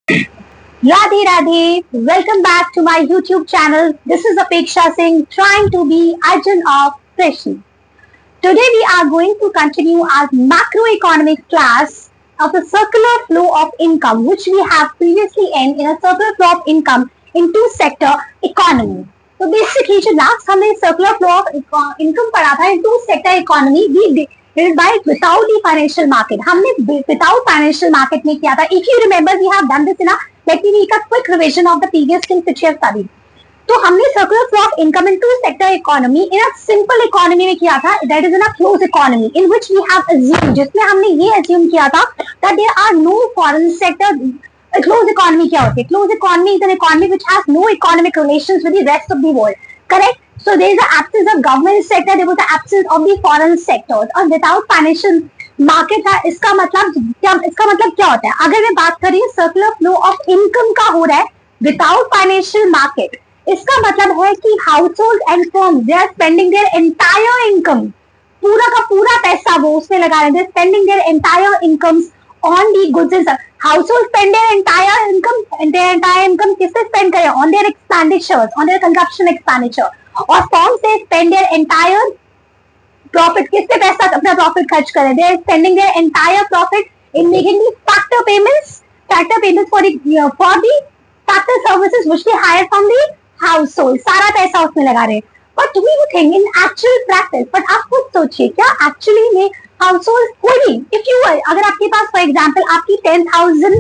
Radhe Radhe, welcome back to my YouTube channel. This is Apeksha Singh trying to be Arjun of Krishna. Today we are going to continue our macroeconomic class of the circular flow of income which we have previously ended in a circular flow of income in two sector economy. तो basically जो last हमने circular flow of income पढ़ा था in two sector economy we did by without the financial market. हमने without financial market में किया था. If you remember we have done this in let me make a quick revision of the previous things which we have studied. तो हमने circular flow of income in two sector economy in a simple economy में किया था, that is in a close economy in which we have assume, जिसमें हमने ये assume किया था that there are no foreign sector. Close economy क्या होती है? Close economy is an economy which has no economic relations with the rest of the world. Correct? So there is an absence of government sector, there was an absence of the foreign sectors, और without financial market था. इसका मतलब क्या होता है? अगर मैं बात करें सर्कुलर फ्लो ऑफ इनकम का हो रहा है विदाउट फाइनेंशियल मार्केट, इसका मतलब है कि household and firm they are spending their entire income, पूरा का पूरा पैसा वो उसमें लगा रहे हैं. Spending their entire incomes on the goods and services. Households spend their entire income किससे spend करें? On their expenditures, on their consumption expenditure. और firms से spend their entire profit, किससे पैसा अपना profit खर्च करें? They are spending their entire profit in making the factor payments for the factor services which they hire from the household. सारा पैसा उसमें लगा रहे हैं. But we think in actual practice, but आप खुद सोचिए क्या actually में हाउस होल्ड कोई भी इफ यू अगर आपके पास फॉर एग्जांपल आपकी 10,000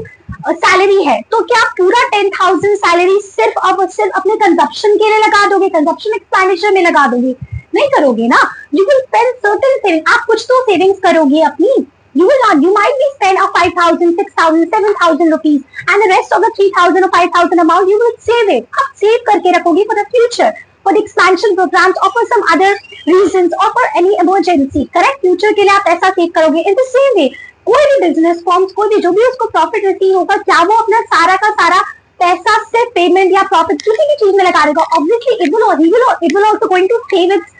सैलरी है, तो क्या आप पूरा 10,000 सैलरी सिर्फ अपने कंजप्शन के लिए लगा दोगे, कंजप्शन एक्सपेंडिचर में लगा दोगे? नहीं करोगे ना. You will spend certain saving, आप कुछ तो सेविंग्स करोगे अपनी. You will not, you might be spend 5,000 6,000 7,000 rupees and the rest of the 3,000 or 5,000 amount you will save it. आप सेव करके रखोगे for the future, for the expansion programs or for some other reasons or for any emergency. Correct? Future के लिए आप पैसा save करोगे. In the same way, कोई भी बिजनेस फॉर्म्स, कोई भी जो भी उसको प्रॉफिट रिसीव होगा, क्या वो अपना सारा का सारा पैसा सिर्फ पेमेंट या प्रॉफिट किसी भी चीज में लगा देगा? Obviously it will also going to save its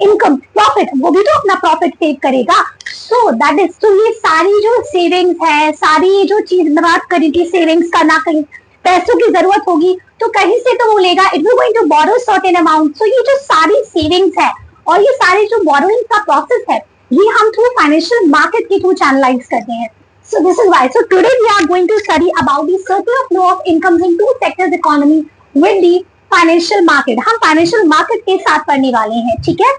income profit, वो भी तो अपना प्रॉफिट सेव करेगा. सो दैट इज, तो ये सारी जो सेविंग्स है, सारी जो चीज बात करी थी सेविंग्स करना, कहीं पैसों की जरूरत होगी तो कहीं से तो वो लेगा. It will going to borrow certain amount. So ये जो सारी सेविंग्स है और ये सारी जो बोरोइंग का प्रोसेस है, ये हम थ्रू फाइनेंशियल मार्केट के थ्रू चैनलाइज करते हैं. So this is why. So today we are going to study about the circular flow of incomes in two sectors economy with the financial market. हम financial market के साथ पढ़ने वाले हैं, ठीक है?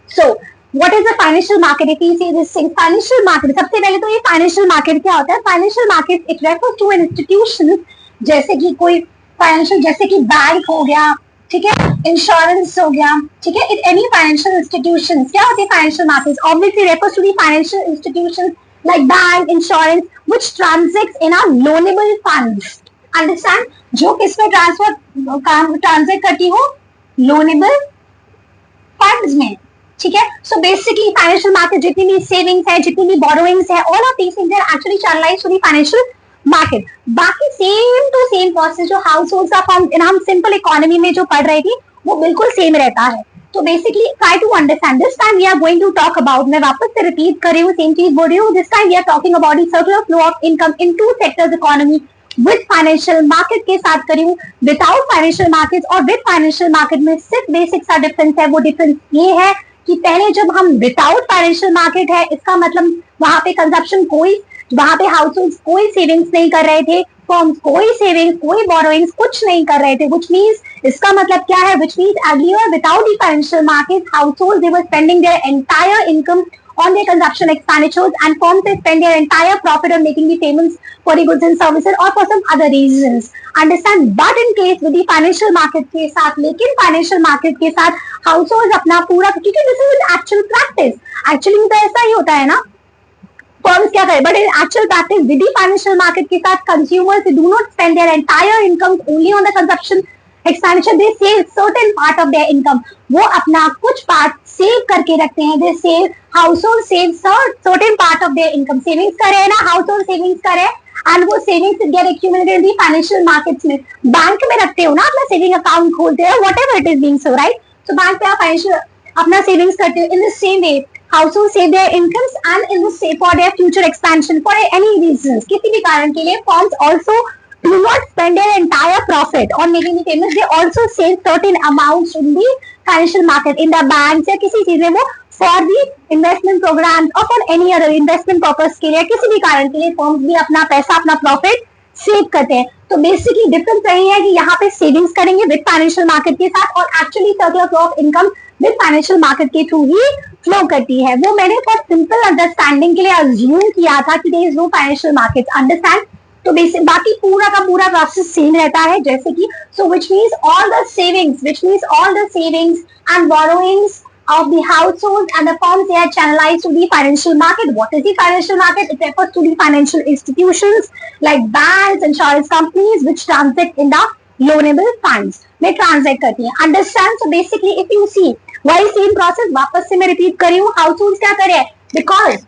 So what is the financial market? If you see this thing, financial market, सबसे पहले तो ये फाइनेंशियल मार्केट क्या होता है? Financial market it refers to an institution, जैसे कि कोई फाइनेंशियल, जैसे कि बैंक हो गया, ठीक है, इंश्योरेंस हो गया, ठीक है, एनी फाइनेंशियल इंस्टीट्यूशंस. क्या होती है financial markets? Obviously refers to the financial institutions like bank, insurance which transacts in are loanable funds. Understand? जो किसमें ट्रांजैक्ट करती हो? लोनेबल फंड्स में, ठीक है. सो बेसिकली फाइनेंशियल मार्केट जितनी भी सेविंग्स है, जितनी भी बोरोइंग्स है, all of these things are actually channelized to the financial market. बाकी सेम टू सेम प्रोसेस जो हाउस होल्ड का फॉर्म हम सिंपल इकोनॉमी में जो पढ़ रहे थे वो बिल्कुल सेम रहता है. तो basically try to understand. This time we are going to talk about, मैं वापस से रिपीट कर रही हूँ, सेम चीज बोल रही हूँ. This time we are talking about the circular flow of income in two sectors economy with financial market के साथ करी हूँ. विदाउट फाइनेंशियल मार्केट और विद फाइनेंशियल मार्केट में सिर्फ बेसिक सा डिफरेंस है. वो डिफरेंस ये है कि पहले जब हम विदाउट फाइनेंशियल मार्केट है, इसका मतलब वहां पे कंजप्शन कोई, वहां पे हाउस होल्ड कोई सेविंग्स नहीं कर रहे थे, फर्म्स कोई सेविंग्स, कोई बोरोइंग्स कुछ नहीं कर रहे थे. व्हिच मींस, इसका मतलब क्या है? Which means earlier without the financial market house hold they were spending their entire income on their consumption expenditures and firms they spend their entire profit on making the payments for the goods and services or for some other reasons. Understand? But in case with the financial market के साथ, लेकिन financial market के साथ households अपना पूरा, क्योंकि this is an actual practice. Actually तो ऐसा ही होता है ना, firms क्या करें, but in actual practice with the financial market के साथ consumers they do not spend their entire income only on the consumption expenditure. They save certain part of their income. वो अपना कुछ पार्ट सेव करके रखते हैं. They save, household save certain part of their income. Savings करे ना, household savings करे and वो savings get accumulated in the financial markets में. बैंक में रखते हो ना, अपना सेविंग अकाउंट खोलते हो, whatever it is being so, right? So bank पे आप फाइनेंशियल अपना सेविंग्स करते हो. In the same way, households save their incomes and in the save for their future expansion for any reasons. किसी भी कारण के लिए firms also do not spend their entire profit on making the payments. They also save certain amounts in the financial market, in the banks या किसी चीज में वो for the investment programs or for any other investment purpose के लिए, किसी भी कारण के लिए फर्म्स भी अपना पैसा, अपना प्रॉफिट सेव करते हैं. तो बेसिकली डिफरेंस यही है कि यहाँ पे सेविंग्स करेंगे विद फाइनेंशियल मार्केट के साथ, और actually circular flow of income with financial market के थ्रू ही फ्लो करती है. वो मैंने फॉर सिंपल अंडरस्टैंडिंग के लिए अज्यूम किया था कि there is no financial market. Understand? तो बेसिक बाकी पूरा का पूरा प्रोसेस सेम रहता है, जैसे कि so which means all the savings and borrowings of the households and the firms, they are channelized to the financial market. What is the financial market? It refers to the financial institutions like banks, insurance companies which transact in the loanable funds. They transact करती हैं. Understand? So basically, if you see, why same process? वापस से मैं repeat कर रही हूँ. Households क्या करे? Because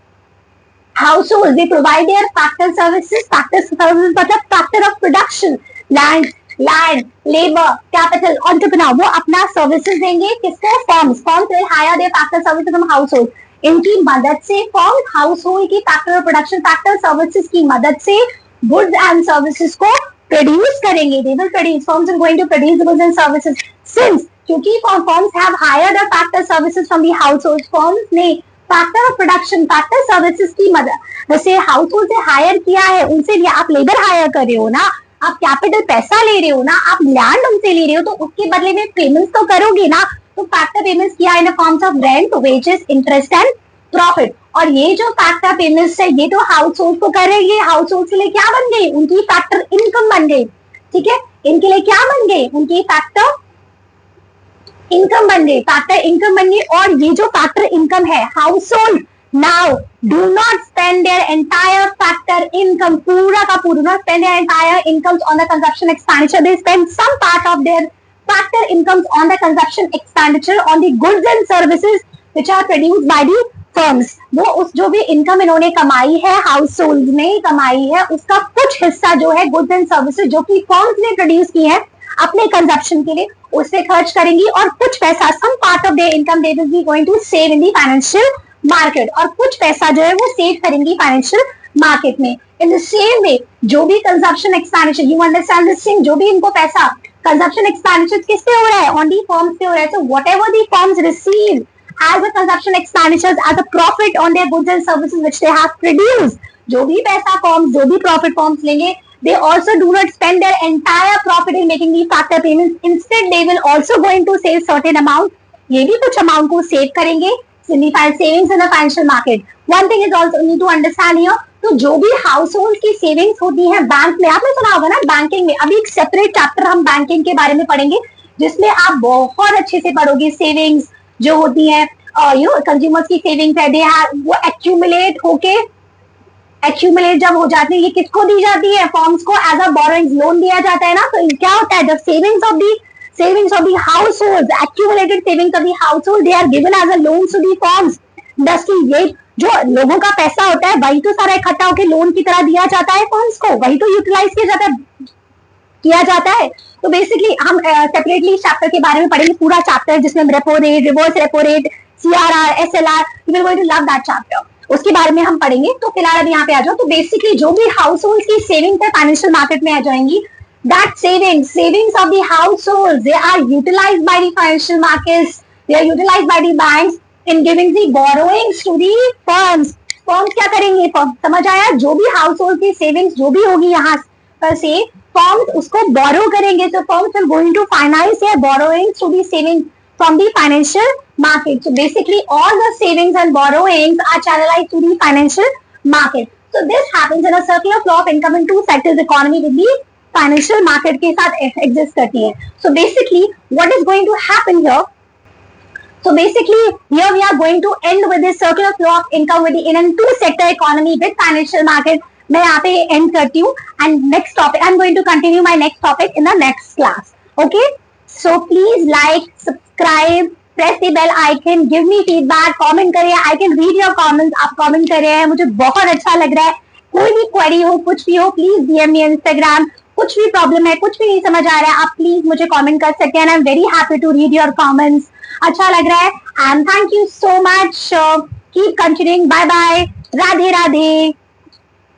households they provide their factor services. Factor services मतलब factor of production, land, labour, capital, entrepreneur, वो अपना सर्विसेज देंगे किसको? Firms will hire their factor services from household. इनकी मदद से फर्म हाउसहोल्ड की फैक्टर प्रोडक्शन फैक्टर सर्विसेज की मदद से गुड्स एंड सर्विसेज को प्रोड्यूस करेंगे. They will produce, firms are going to produce goods and services. Since क्योंकि firms have hired the factor services from the household, firms ने factor of production factor services की मदद वैसे household से higher किया है. उनसे भी आप लेबर हायर कर रहे हो ना, आप कैपिटल पैसा ले रहे हो ना, आप लैंड उनसे ले रहे हो, तो उसके बदले में पेमेंट्स तो करोगे ना. तो फैक्टर पेमेंट्स किया in forms of rent, wages, interest and profit. और ये जो फैक्टर पेमेंट्स है ये तो हाउस होल्ड को करेंगे. हाउस होल्ड के लिए क्या बन गई? उनकी फैक्टर इनकम बन गई. ठीक है, इनके लिए क्या बन गई? उनकी फैक्टर इनकम बन गई. फैक्टर इनकम बन गई. और ये जो फैक्टर इनकम है house hold now do not spend their entire factor income, पूरा का पूरा not spend their entire incomes on the consumption expenditure. They spend some part of their factor incomes on the consumption expenditure on the goods and services which are produced by the firms. वो उस जो भी income इन्होंने कमाई है, house hold ने कमाई है, उसका कुछ हिस्सा जो है गुड्स एंड सर्विसेज जो कि फर्म्स ने प्रोड्यूस की है अपने कंजप्शन के लिए, उससे खर्च करेंगी. और कुछ पैसा some part of their income they will be going to save in the financial market, और कुछ पैसा जो है वो सेव करेंगी फाइनेंशियल मार्केट में. इन द सेम वे जो भी consumption expenditure, you understand this thing, जो भी इनको पैसा कंजप्शन एक्सपेंडिचर किस पे हो रहा है? ऑन दी फर्म्स पे हो रहा है. So whatever the firms receive as a consumption expenditures as a profit on their goods and services which they have produced, जो भी पैसा फर्म्स, जो भी प्रॉफिट फर्म्स लेंगे, they also do not spend their entire profit in making these factor payments. Instead they will also going to save certain amount. ये भी कुछ amount को सेव करेंगे. Signified savings in the financial market. One thing is also need to understand here. तो जो भी house hold की savings होती है बैंक में, आपने सुना होगा ना बैंकिंग में, अभी एक सेपरेट चैप्टर हम बैंकिंग के बारे में पढ़ेंगे जिसमें आप बहुत अच्छे से पढ़ोगे. सेविंग्स जो होती है कंज्यूमर्स की सेविंग्स है, दे वो एक्यूमुलेट होके एक्यूमुलेट जब हो जाती है, ये किसको दी जाती है? फर्म्स को एज अ बोरोइंग लोन दिया जाता है ना. तो क्या होता है? The savings of the households, accumulated savings of the household, they are given as a loan to the firms. Thus ये जो लोगों का पैसा होता है वही तो सारा इकट्ठा होकर लोन की तरह दिया जाता है फर्म्स को, वही तो यूटिलाइज किया जाता है. तो बेसिकली हम सेपरेटली चैप्टर के बारे में पढ़ेंगे, पूरा चैप्टर जिसमें repo rate, reverse repo rate, CRR, SLR, you will going to love that chapter. उसके बारे में हम पढ़ेंगे. तो फिलहाल अभी यहाँ पे आ जाओ. तो बेसिकली जो भी हाउस होल्ड की सेविंग्स है फाइनेंशियल मार्केट में आ जाएंगी. That savings of the households, they are utilized by the financial markets, they are utilized by the banks in giving the borrowings to the firms. Firms क्या करेंगे? समझ आया? जो भी household की savings जो भी होगी यहाँ पर से firms उसको borrow करेंगे. So firms are going to finance their borrowings to be saving from the financial market. So basically all the savings and borrowings are channelized to the financial market. So this happens in a circular flow of income in two sectors economy with the financial market के साथ exist करती है. So basically what is going to happen here? So basically here we are going to end with this circular flow of income with in an two sector economy with financial market. मैं यहाँ पे end करती हूँ and next topic I am going to continue my next topic in the next class. Okay, so please like, subscribe, press the bell icon, give me feedback, comment करिए. I can read your comments. आप comment कर रहे हैं, मुझे बहुत अच्छा लग रहा है. कोई भी क्वेरी हो, कुछ भी हो, प्लीज डीएम मी इंस्टाग्राम. कुछ भी प्रॉब्लम है, कुछ भी नहीं समझ आ रहा है, आप प्लीज मुझे कमेंट कर सकते हैं. I am very happy to read your comments. अच्छा लग रहा है and thank you so much. Keep continuing. Bye bye. Radhe Radhe.